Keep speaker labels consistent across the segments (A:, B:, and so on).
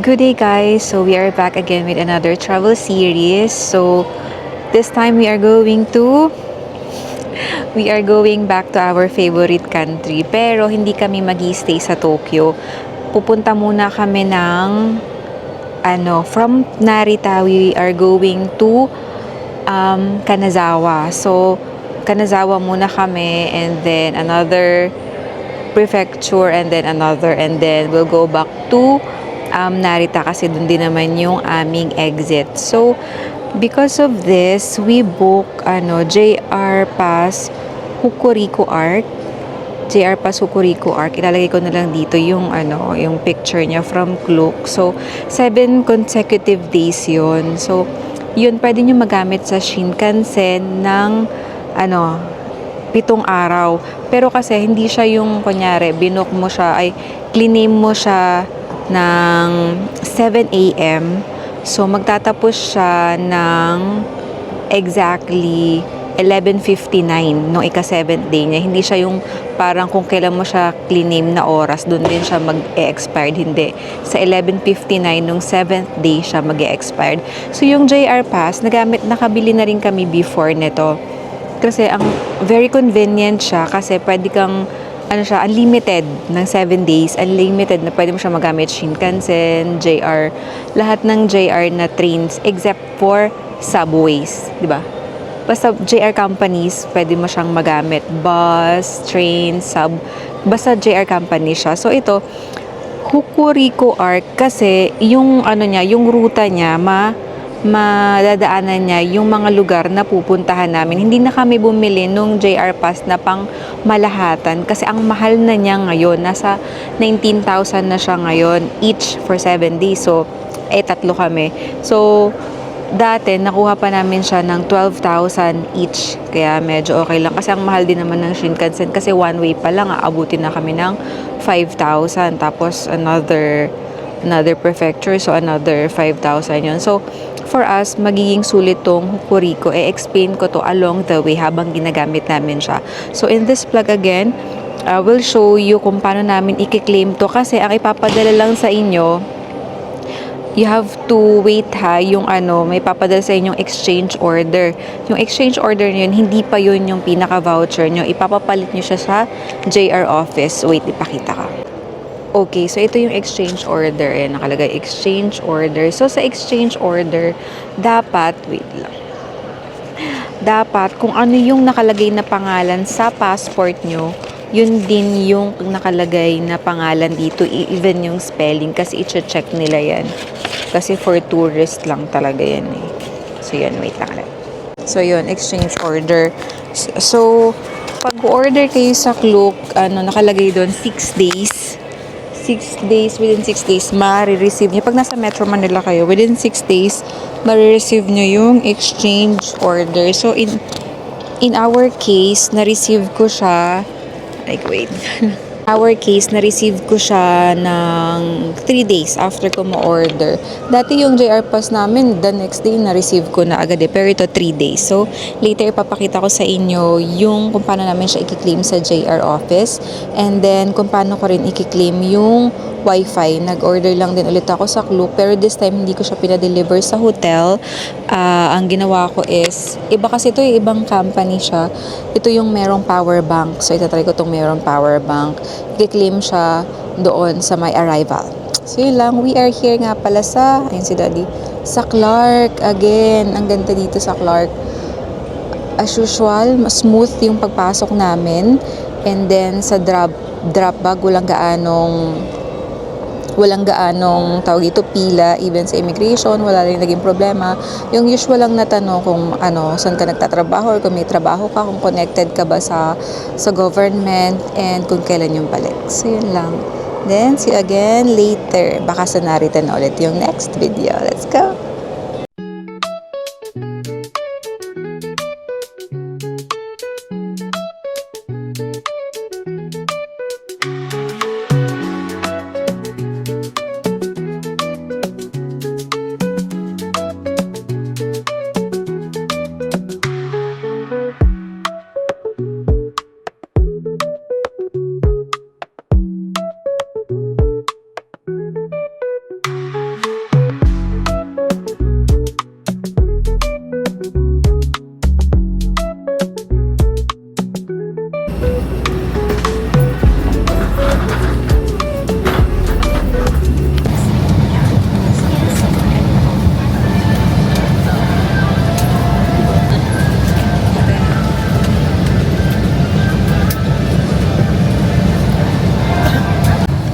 A: Good day guys, so we are back again with another travel series. So this time we are going back to our favorite country, pero hindi kami magi-stay sa Tokyo. Pupunta muna kami ng from Narita we are going to Kanazawa. So Kanazawa muna kami, and then another prefecture, and then another, and then we'll go back to Narita kasi dun din naman yung aming exit. So because of this, we book JR Pass Hokuriku Arc. JR Pass Hokuriku Arc. Ilalagay ko na lang dito yung yung picture niya from Klook. So 7 consecutive days yun. So yun, pwede nyo magamit sa Shinkansen ng 7 araw. Pero kasi hindi siya yung kunyari binook mo siya, ay claim mo siya ng 7 a.m. So magtatapos siya ng exactly 11:59 nung ika-7th day niya. Hindi siya yung parang kung kailan mo siya claim na oras, doon din siya mag-e-expired. Hindi. Sa 11:59 nung 7th day siya mag-e-expired. So yung JR Pass, nakabili na rin kami before nito. Kasi ang very convenient siya kasi pwede kang unlimited ng 7 days, unlimited na pwede mo siya magamit Shinkansen, JR, lahat ng JR na trains except for subways, di ba? Basta JR companies, pwede mo siyang magamit, bus, train, sub, basta JR company siya. So ito, Hokuriku Arc kasi yung yung ruta niya madadaanan niya yung mga lugar na pupuntahan namin. Hindi na kami bumili nung JR Pass na pang malahatan kasi ang mahal na niya ngayon. Nasa 19,000 na siya ngayon each for 7 days. So, 3 kami. So, dati nakuha pa namin siya ng 12,000 each. Kaya medyo okay lang kasi ang mahal din naman ng Shinkansen kasi one way pa lang aabutin na kami ng 5,000. Tapos another prefecture, so another 5,000 yun. So, for us, magiging sulit tong Hokuriku. Explain ko to along the way habang ginagamit namin siya. So, in this vlog again, we'll show you kung paano namin i-claim to kasi ang ipapadala lang sa inyo, you have to wait yung may papadala sa inyong exchange order. Yung exchange order nyo yun, hindi pa yun yung pinaka-voucher nyo. Ipapapalit nyo siya sa JR office. Wait, ipakita ka. Okay, so ito yung exchange order. Nakalagay exchange order. So sa exchange order, dapat kung ano yung nakalagay na pangalan sa passport nyo, yun din yung nakalagay na pangalan dito, even yung spelling, kasi i-check nila yan. Kasi for tourist lang talaga yan eh. So yun, wait lang. So yun, exchange order. So pag order kayo sa Klook, nakalagay doon 6 days. 6 days, within 6 days, ma-receive nyo. Pag nasa Metro Manila kayo, within 6 days, ma-receive nyo yung exchange order. So, in our case, na-receive ko siya, like, wait. Our case, na-receive ko siya ng 3 days after ko ma-order. Dati yung JR Pass namin, the next day na-receive ko na agad eh. Pero ito 3 days. So, later ipapakita ko sa inyo yung kung paano namin siya i-claim sa JR office. And then, kung paano ko rin i-claim yung Wi-Fi. Nag-order lang din ulit ako sa Klook. Pero this time, hindi ko siya pinadeliver sa hotel. Ang ginawa ko is, iba kasi ito, ibang company siya. Ito yung merong power bank. So, itatry ko itong merong power bank. I-claim siya doon sa my arrival. So, yun lang. We are here nga pala sa, ayun si Daddy, sa Clark. Again, ang ganda dito sa Clark. As usual, mas smooth yung pagpasok namin. And then, sa drop bag, walang gaanong tawag ito pila, even sa immigration wala rin naging problema. Yung usual lang na tanong kung saan ka nagtatrabaho or kung may trabaho ka, kung connected ka ba sa government, and kung kailan yung balik. So yun lang. Then see you again later, baka sa Narita na ulit yung next video. Let's go.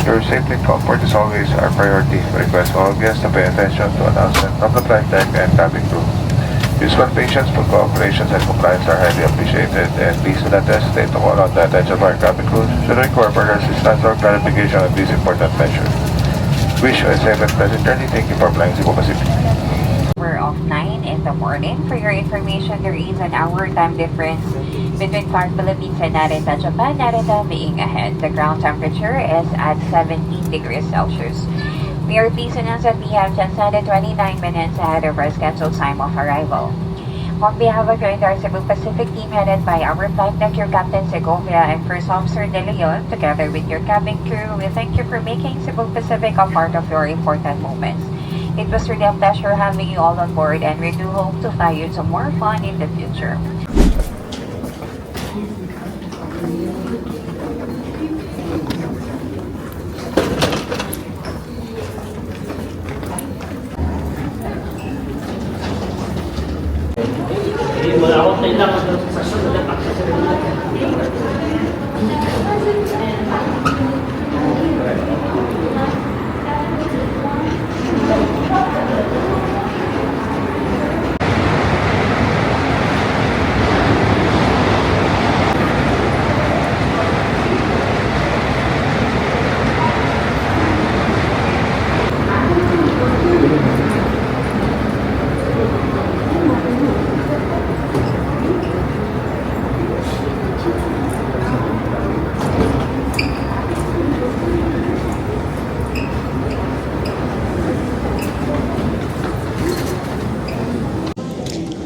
B: Your safety and comfort is always our priority. We request all guests to pay attention to announcements of the flight deck and cabin crew. Useful patience, full cooperations, and compliance are highly appreciated, and please do not hesitate to call out the attention of our cabin crew should require further assistance or clarification on these important measures. Wish you a safe and pleasant journey. Thank you for flying Cebu Pacific.
C: We're off 9 in the morning. For your information, there is an hour time difference between Clark, Philippines and Narita, Japan. Narita being ahead. The ground temperature is at 17 degrees Celsius. We are pleased to announce that we have just landed 29 minutes ahead of our scheduled time of arrival. On behalf of your entire Cebu Pacific team headed by our flight deck, your Captain Segovia and First Officer De Leon, together with your cabin crew, we thank you for making Cebu Pacific a part of your important moments. It was really a pleasure having you all on board, and we do hope to fly you to more fun in the future.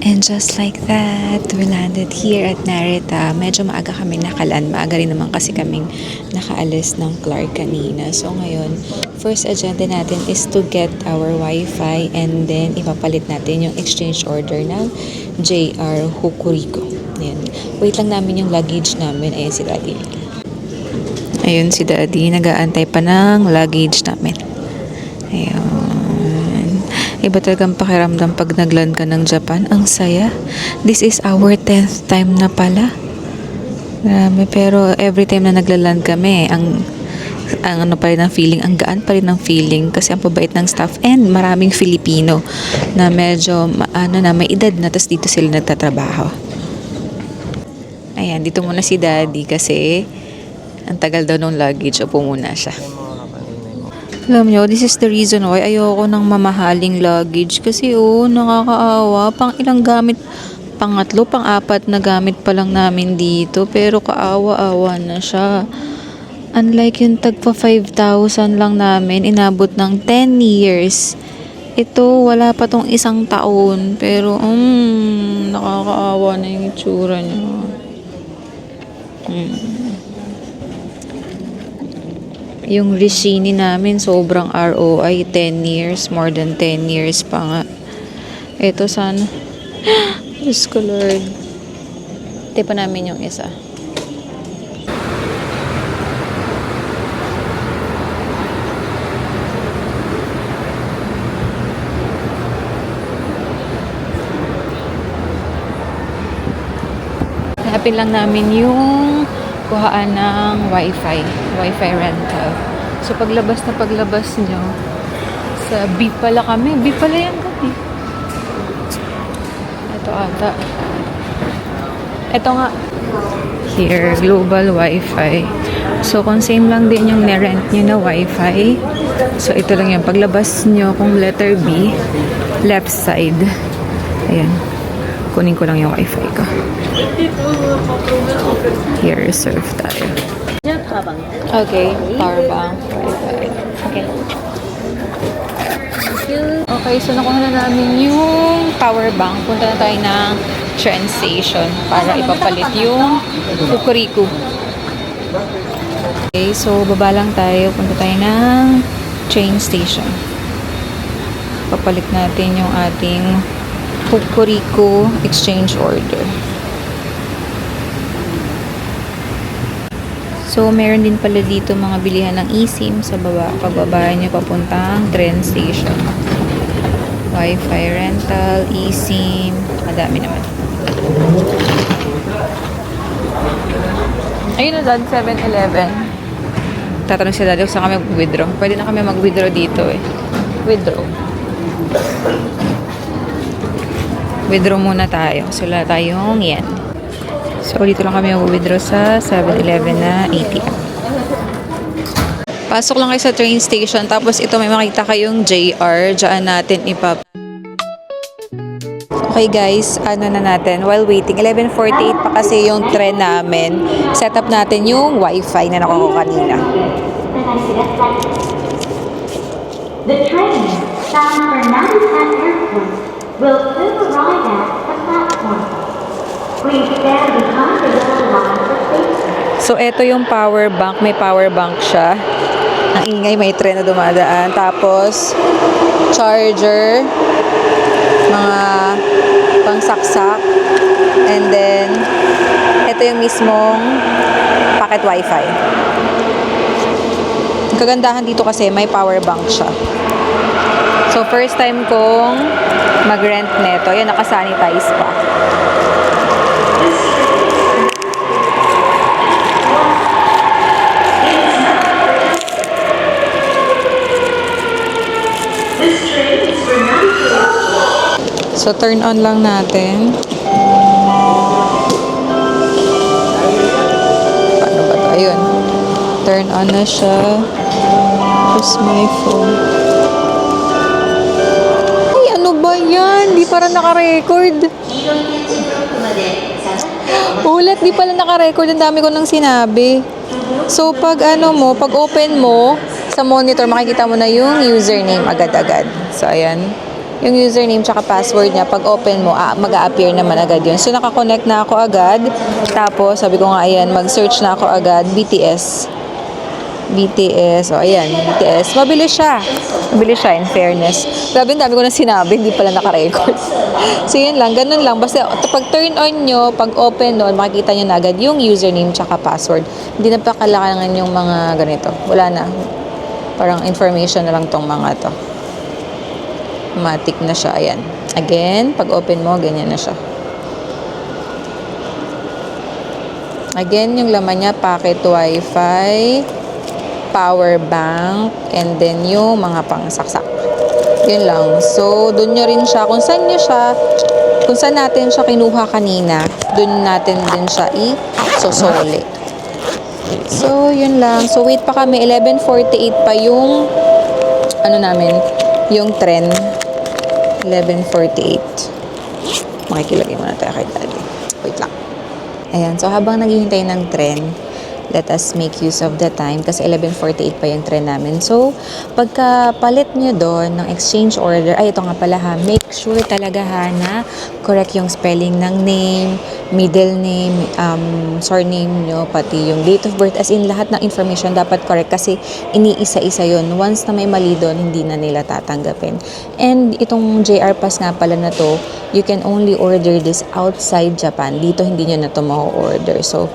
A: And just like that, we landed here at Narita. Medyo maaga kami nakaland. Maaga rin naman kasi kaming nakaalis ng Clark kanina. So ngayon, first agenda natin is to get our Wi-Fi, and then ipapalit natin yung exchange order ng JR Hokuriku. Ayan. Wait lang namin yung luggage namin. Ayan si Daddy. Ayun si Daddy. Nag-aantay pa ng luggage namin. Ayun. Iba talagang pakiramdam pag nagland ka ng Japan. Ang saya. This is our 10th time na pala. Grabe. Pero every time na naglaland kami, ang ano pa rin ang feeling, ang gaan pa rin ang feeling kasi ang pabait ng staff, and maraming Filipino na medyo may edad na, tapos dito sila nagtatrabaho. Ayan, dito muna si Daddy kasi ang tagal daw ng luggage. Upo muna siya. Alam nyo, this is the reason why ayoko ng mamahaling luggage kasi nakakaawa. Pang ilang gamit, pangatlo, pang-apat na gamit pa lang namin dito, pero kaawa-awa na siya. Unlike yung tagpa 5,000 lang namin, inabot ng 10 years. Ito, wala pa tong isang taon. Pero, nakakaawa na yung itsura niya. Yung Ricini namin, sobrang ROI. 10 years, more than 10 years pa nga. Ito, sana. Diyos ko, Lord. Ito pa namin yung isa. Hanapin lang namin yung kuhaan ng Wi-Fi rental. So, paglabas nyo, sa B pala kami. B pala yung gabi. Ito ata. Ito nga. Here, global Wi-Fi. So, kung same lang din yung nirent nyo na Wi-Fi, so, ito lang yung paglabas nyo kung letter B, left side. Ayan. Kunin ko lang yung Wi-Fi ko. Here, reserve tayo. Okay, power bank, Wi-Fi. Okay. Okay, so nakuha na namin yung power bank. Punta na tayo ng train station para ipapalit yung Hokuriku. Okay, so baba lang tayo. Punta tayo ng train station. Papalit natin yung ating Hokuriku exchange order. So, meron din pala dito mga bilihan ng eSIM sa baba. Pagbaba nyo papuntang train station. Wi-Fi rental, eSIM, madami naman. Ayun na dad, 7-Eleven. Tatanong si Daddy kung saan kami mag-withdraw. Pwede na kami mag-withdraw dito eh. Withdraw. Withdraw muna tayo. So, wala tayong yen. So, dito lang kami mag-withdraw sa 7-Eleven na ATM. Pasok lang kayo sa train station. Tapos, ito may makita kayong JR. Diyan natin Okay guys, ano na natin, while waiting, 11:48 pa kasi yung tren namin. Set up natin yung Wi-Fi na nakuha ko kanina.
D: The train bound for Naritan Airport will soon arrive at the platform. Please stand behind the yellow line for safety.
A: So, ito yung power bank. May power bank siya. Ang ingay, may tren na dumadaan. Tapos, charger, mga pangsaksak, and then, ito yung mismong packet wifi. Ang kagandahan dito kasi may power bank siya. So, first time kong mag-rent neto. Yan, nakasanitize pa. So, turn on lang natin. Paano ba ito? Ayun. Turn on na siya. Here's my phone. Ay, ano ba yan? Di parang naka-record. Ulat, di pala naka-record. Ang dami ko nang sinabi. So, pag pag open mo sa monitor, makikita mo na yung username agad-agad. So, ayan. Yung username tsaka password niya, pag open mo, mag-a-appear naman agad yun. So, nakakonect na ako agad. Tapos, sabi ko nga, ayan, mag-search na ako agad, BTS. BTS, ayan, BTS. Mabilis siya, in fairness. Grabe, ang dami ko na sinabi, hindi pala naka-record. So, yun lang, ganun lang. Basta, pag turn on nyo, pag open nun, makikita nyo na agad yung username tsaka password. Hindi na pa kailangan yung mga ganito. Wala na. Parang information na lang tong mga to. Automatic na siya. Ayan. Again, pag open mo, ganyan na siya. Again, yung laman niya, packet wifi, power bank, and then yung mga pangsaksak. Yun lang. So, dun nyo rin siya. Kung saan natin siya kinuha kanina, dun natin din siya i-sosole. So, yun lang. So, wait pa kami. 11:48 pa yung yung tren. 11:48. Makikilagay muna tayo kay Daddy. Wait lang. Ayan. So, habang naghihintay ng tren, let us make use of the time kasi 11:48 pa yung train namin. So, pagka palit nyo doon ng exchange order, ay ito nga pala ha, make sure talaga ha na correct yung spelling ng name, middle name, surname nyo, pati yung date of birth, as in lahat ng information dapat correct kasi iniisa-isa yun. Once na may mali doon, hindi na nila tatanggapin. And itong JR Pass nga pala na to, you can only order this outside Japan. Dito hindi nyo na to ma-order. So,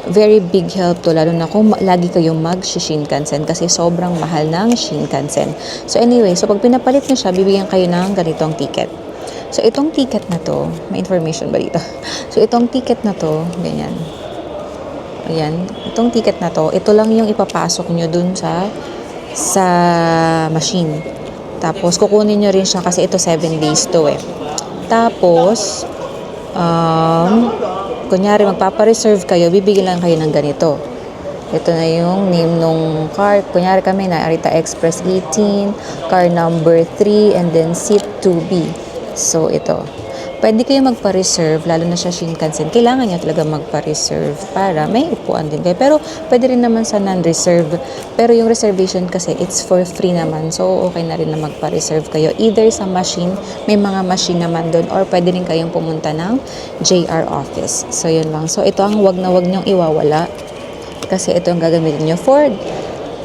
A: very big help to, lalo na kung lagi kayong mag-Shinkansen kasi sobrang mahal ng Shinkansen. So anyway, so pag pinapalit nyo siya, bibigyan kayo ng ganitong ticket. So itong ticket na to, may information ba dito? So itong ticket na to, ganyan. Ayan, itong ticket na to, ito lang yung ipapasok nyo dun sa machine. Tapos kukunin nyo rin siya kasi ito 7 days to eh. Tapos, kunyari magpapareserve kayo, bibigyan lang kayo ng ganito. Ito na yung name nung car. Kunyari kami na Arita Express 18, car number 3, and then seat 2B. So, ito. Pwede kayo magpa-reserve, lalo na sa Shinkansen. Kailangan nyo talaga magpa-reserve para may upuan din kayo. Pero, pwede rin naman sa non-reserve. Pero yung reservation kasi, it's for free naman. So, okay na rin na magpa-reserve kayo. Either sa machine, may mga machine naman doon, or pwede rin kayong pumunta ng JR office. So, yun lang. So, ito ang wag na wag nyong iwawala. Kasi ito ang gagamitin nyo for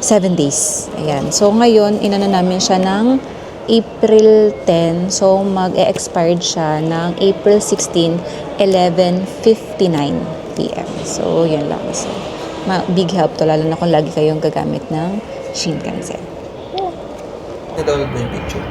A: 7 days. Ayan. So, ngayon, inano namin siya ng April 10. So, mag-e-expired siya ng April 16, 11:59 p.m. So, yun lang. So, big help to, lalo na kung lagi kayong gagamit ng Shinkansen.
E: Na-download mo yung picture.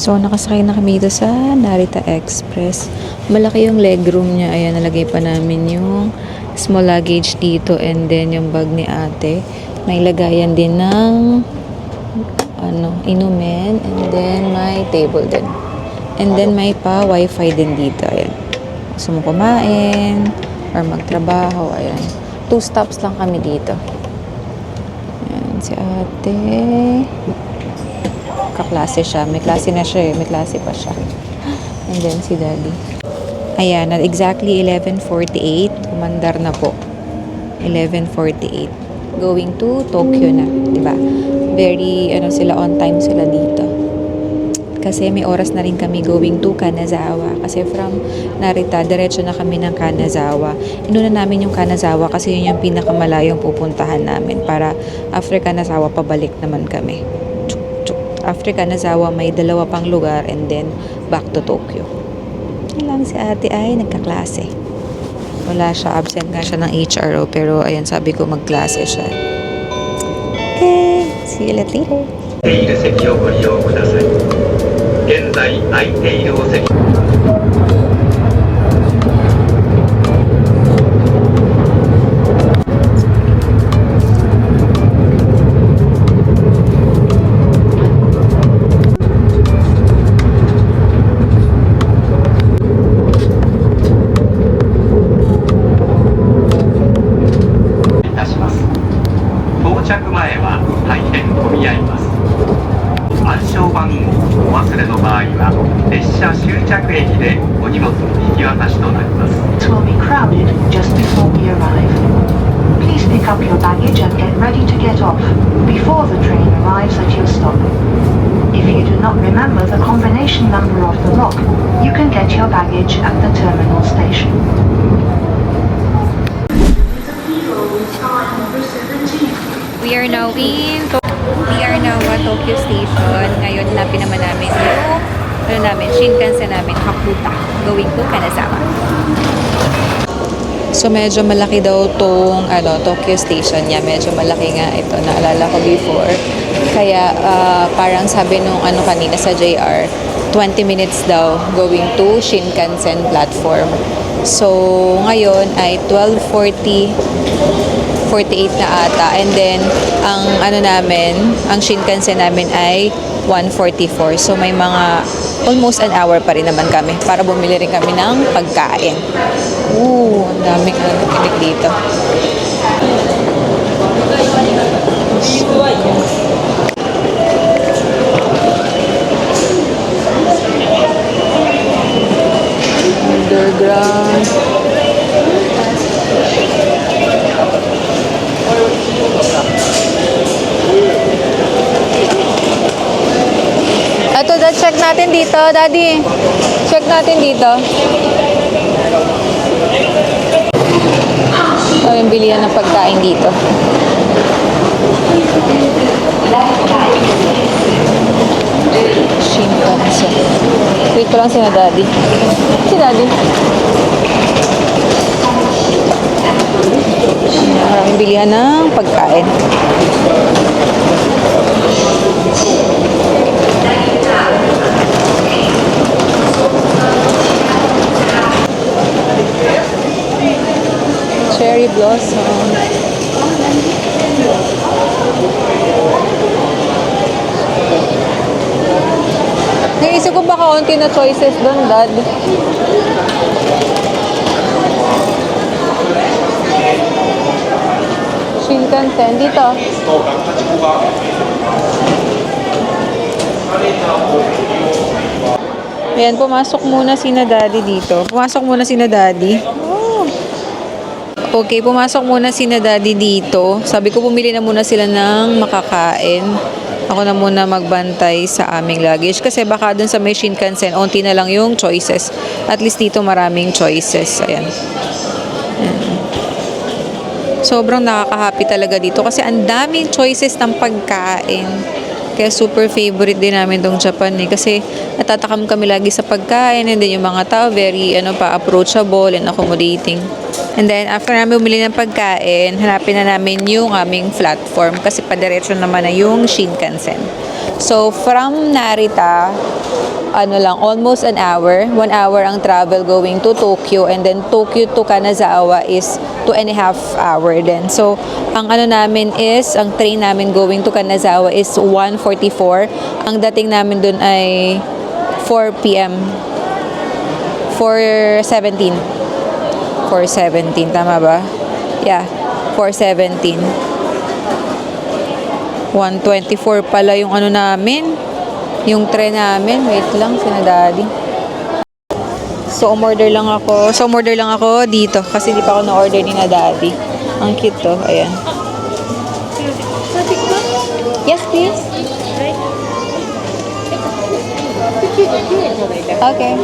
A: So, nakasakay na kami dito sa Narita Express. Malaki yung legroom niya. Ayan, nalagay pa namin yung small luggage dito and then yung bag ni ate. May lagayan din ng inumin and then may table din. And then may pa wifi din dito. Ayan. Gusto mo kumain or magtrabaho. Ayan. 2 stops lang kami dito. Ayan, si ate. Kaklase siya. May klase na siya eh. May klase pa siya. And then si daddy. Ayan, at exactly 11:48. Kumandar na po. 11:48. Going to Tokyo na. Diba? Very, sila on time sila dito. Kasi may oras na rin kami going to Kanazawa. Kasi from Narita, diretso na kami ng Kanazawa. Inuna namin yung Kanazawa kasi yun yung pinakamalayong pupuntahan namin. Para after Kanazawa, pabalik naman kami. After Kanazawa, may 2 pang lugar and then back to Tokyo. Yan lang, si ate ay nagkaklase. Wala siya, absent nga siya ng HRO, pero ayan, sabi ko magklase siya. Okay, see you later.
F: 空いている席をご利用ください。現在空いているお席 到着前は大変混み合います。暗証番号をお忘れの場合は列車終着駅でお荷物の引き渡しとなります。
G: It will be crowded just before we arrive. Please pick up your baggage and get ready to get off before the train arrives at your stop. If you do not remember the combination number of the lock, you can get your baggage at the terminal station.
A: We are now at Tokyo Station. Ngayon, hanapin naman namin yung Shinkansen namin, Hakuta, going to Kanazawa. So, medyo malaki daw tong Tokyo Station niya. Medyo malaki nga ito. Naalala ko before. Kaya, parang sabi nung kanina sa JR, 20 minutes daw going to Shinkansen platform. So, ngayon ay 12:40, 48 na ata. And then, ang ano namin, ang Shinkansen namin ay 1:44. So, may mga almost an hour pa rin naman kami para bumili rin kami ng pagkain. Ooh, ang daming tinik dito. Underground. Ito, check natin dito, Daddy. Check natin dito. Ito yung bilihan ng pagkain dito. Shinkansen. Wait ko lang si Daddy. Si Daddy. Maraming bilihan ng pagkain. Cherry blossom. Naisip ko baka kaunti na choices doon, Dad. Shinkansen, dito. Ayan, pumasok muna sina Daddy dito. Pumasok muna sina Daddy. Oh. Okay, pumasok muna sina Daddy dito. Sabi ko pumili na muna sila ng makakain. Ako na muna magbantay sa aming luggage kasi baka dun sa may Shinkansen, onti na lang yung choices. At least dito maraming choices. Ayan. Ayan. Sobrang nakaka-happy talaga dito kasi ang daming choices ng pagkain. Kaya super favorite din namin tong Japan eh. Kasi natatakam kami lagi sa pagkain and then yung mga tao very approachable and accommodating. And then after namin bumili ng pagkain, hanapin na namin yung aming platform kasi padiretso naman na yung Shinkansen. So from Narita, almost an hour. 1 hour ang travel going to Tokyo and then Tokyo to Kanazawa is 2.5 hours din. So, ang namin is, ang train namin going to Kanazawa is 1:44. Ang dating namin dun ay 4 p.m. 4:17. 4:17, tama ba? Yeah, 4:17. 1:24 pala yung namin. Yung tren namin. Wait lang, sina Daddy. So, umorder lang ako dito kasi hindi pa ako na-order ni na Daddy. Ang cute to. Ayan. Yes, please. Okay.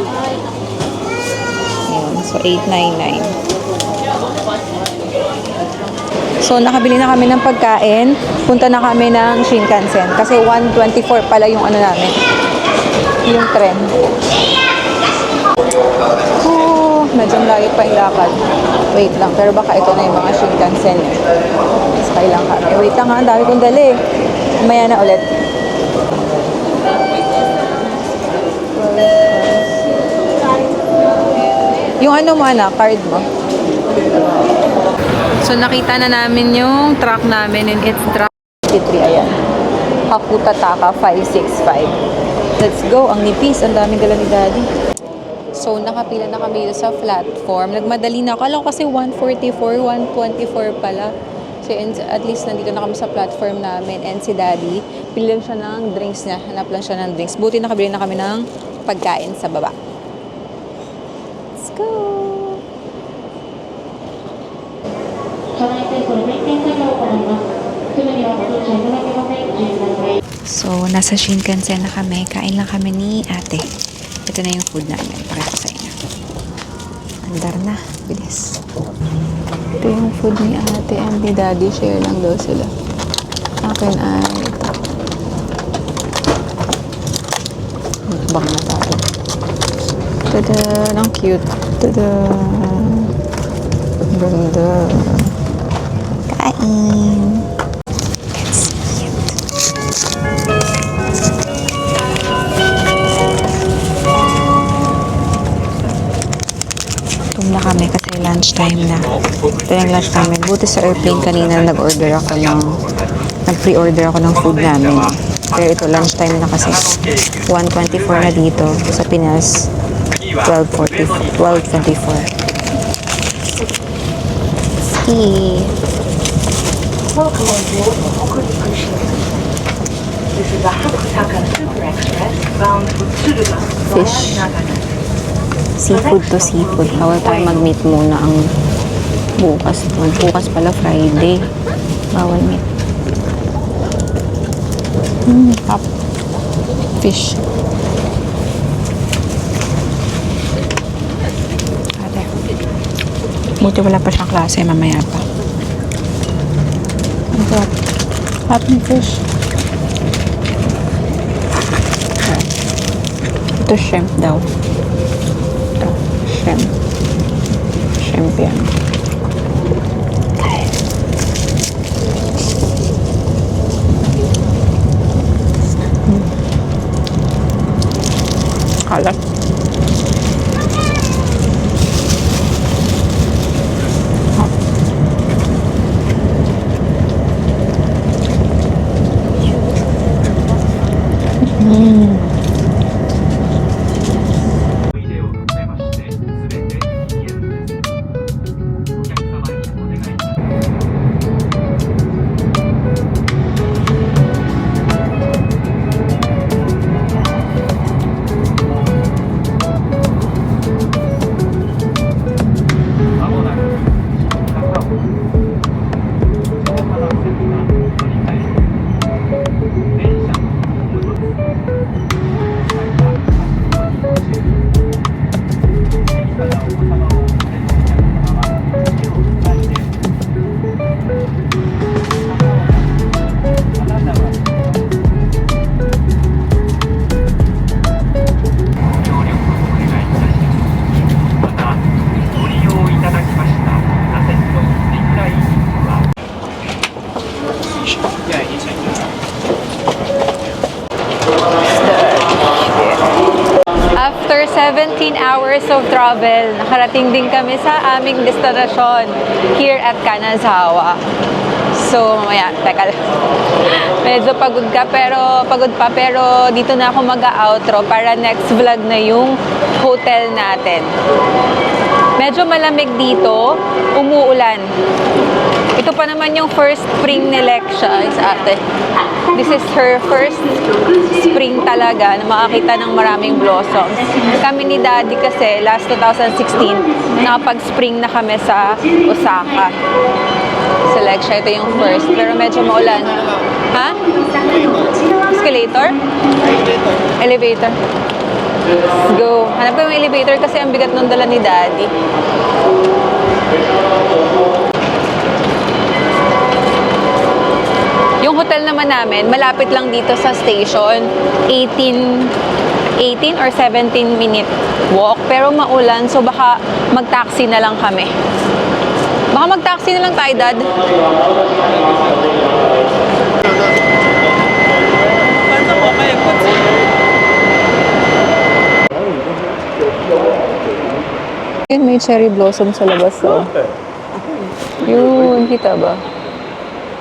A: Ayan. So, 899. So, nakabili na kami ng pagkain. Punta na kami ng Shinkansen. Kasi 1:24 pala yung namin. Yung tren. Oh, medyo layo pa yung lakad. Wait lang. Pero baka ito na yung mga Shinkansen. Sakay lang kami. Wait lang ha. Ang dami kong dali. Umaya na ulit. Yung mo card mo. So, nakita na namin yung truck namin and it's truck 53, ayan. Hakuta Taka 565. Let's go. Ang nipis. Ang daming dala ni Daddy. So, nakapila na kami dito sa platform. Nagmadali na ako. Alam ko kasi 1:44, 1:24 pala. So, at least nandito na kami sa platform namin. And si Daddy, pili lang siya ng drinks niya. Hanap lang siya ng drinks. Buti nakabili na kami ng pagkain sa baba. Let's go! So, nasa Shinkansen na kami. Kain lang kami ni ate. Ito na yung food namin. Pakita sa inyo. Andar na. Bilis. Ito yung food ni ate and ni Daddy. Share lang daw sila. Akin ay ito. Mukbang na tayo. Tada! Ang cute. Tada! Ganda. Kain! Let's eat! Ito Gutom na kami kasi lunchtime na. Ito yung lunch namin. Buti sa airplane kanina nag-pre-order ako ng food namin. Pero ito, lunchtime na kasi. 1:24 na dito. Sa Pinas, 12:24. Ski.
G: Welcome on board Hokuriku Shinkansen. This is a Hakutaka Super Express bound for Tsuruga via
A: Fish.
G: Nagano.
A: Seafood to seafood. Bawal tayo mag-meet muna ang bukas. Bukas pala Friday. Bawal meet. Hap. Fish. Ate. Buti wala pa siyang klase. Mamaya pa. Ang sarap. Hap ng fish. Ito shrimp daw. Ito. Shrimp. Shrimp yan. Kalat. After 17 hours of travel, nakarating din kami sa aming destinasyon here at Kanazawa. So, mamaya, teka lang. Medyo pagod pa, pero dito na ako mag-outro para next vlog na yung hotel natin. Medyo malamig dito, umuulan. Ito pa naman yung first spring ni Lexia, is ate. This is her first spring talaga na makakita ng maraming blossoms. Kami ni Daddy kasi last 2016, nakapag-spring na kami sa Osaka. Sa Lexia, ito yung first. Pero medyo maulan. Ha? Escalator? Elevator. Let's go. Hanap ko yung elevator kasi ang bigat ng dala ni Daddy. Yung hotel naman namin, malapit lang dito sa station. 18 or 17 minute walk. Pero maulan, so baka mag-taxi na lang kami. Baka mag-taxi na lang tayo, Dad. Yun, may cherry blossom sa labas, oh. Yun, kita ba?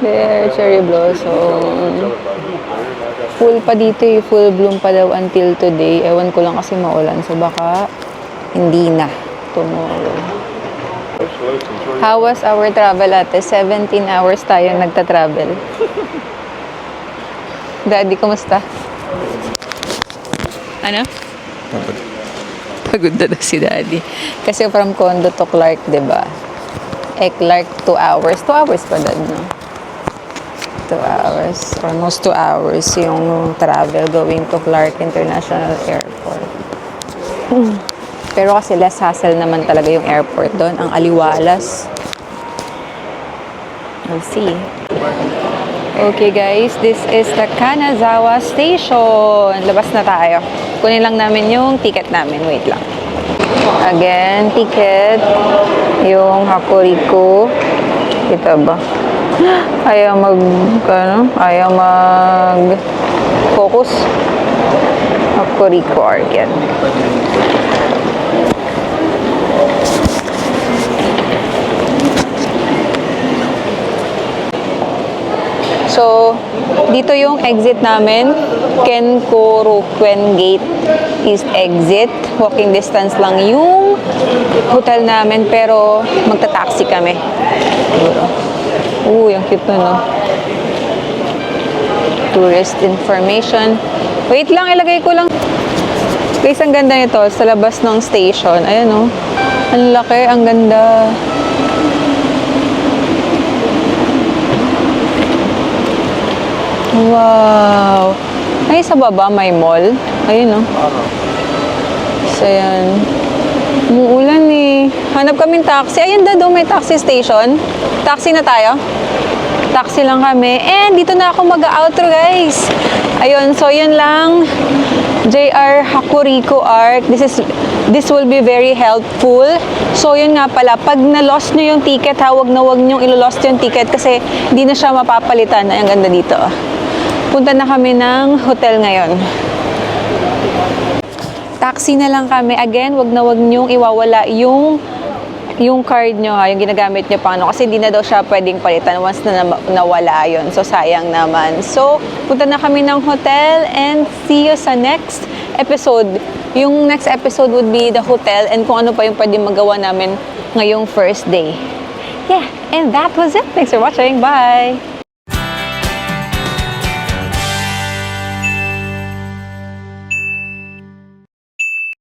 A: There, cherry blossom. Full pa dito eh. Full bloom pa daw until today. Ewan ko lang kasi maulan. So baka hindi na tomorrow. How was our travel, ate? 17 hours tayo nagta-travel. Daddy, kumusta? Ano? Pagod na daw si Daddy. Kasi from Condo to Clark, diba? Clark 2 hours. 2 hours pa, Dad, no? 2 hours. Almost 2 hours yung travel going to Clark International Airport. Pero kasi less hassle naman talaga yung airport doon. Ang aliwalas. We'll see. Okay guys, this is the Kanazawa Station. Labas na tayo. Kunin lang namin yung ticket namin. Wait lang. Again, ticket. Yung Hokuriku. Kita ba? Ayaw mag-focus. Hokuriku Arc yan. Dito yung exit namin. Kenkorokuen Gate East exit. Walking distance lang yung hotel namin, pero magta-taxi kami. Yung cute nun, no? Tourist information. Wait lang, ilagay ko lang. Guys, ang ganda nito sa labas ng station. Ayan, no? Ang laki, ang ganda. Wow! Ay, sa baba may mall. Ayun, no? So, ayan. Umuulan eh. Hanap kaming taxi. Ayun, dado, may taxi station. Taxi na tayo. Taxi lang kami. And dito na ako mag-outro, guys. Ayun, so yun lang. JR Hakuriko Arc. This will be very helpful. So, yun nga pala, pag na-lost nyo yung ticket, wag nyo ilo-lost yung ticket kasi hindi na siya mapapalitan. Ay, ang ganda dito. Punta na kami ng hotel ngayon. Taxi na lang kami. Again, wag nyong iwawala yung card nyo, ha, yung ginagamit nyo pang kasi hindi na daw siya pwedeng palitan once na nawala yun. So, sayang naman. So, punta na kami ng hotel and see you sa next episode. Yung next episode would be the hotel and kung ano pa yung pwedeng magawa namin ngayong first day. Yeah, and that was it. Thanks for watching. Bye!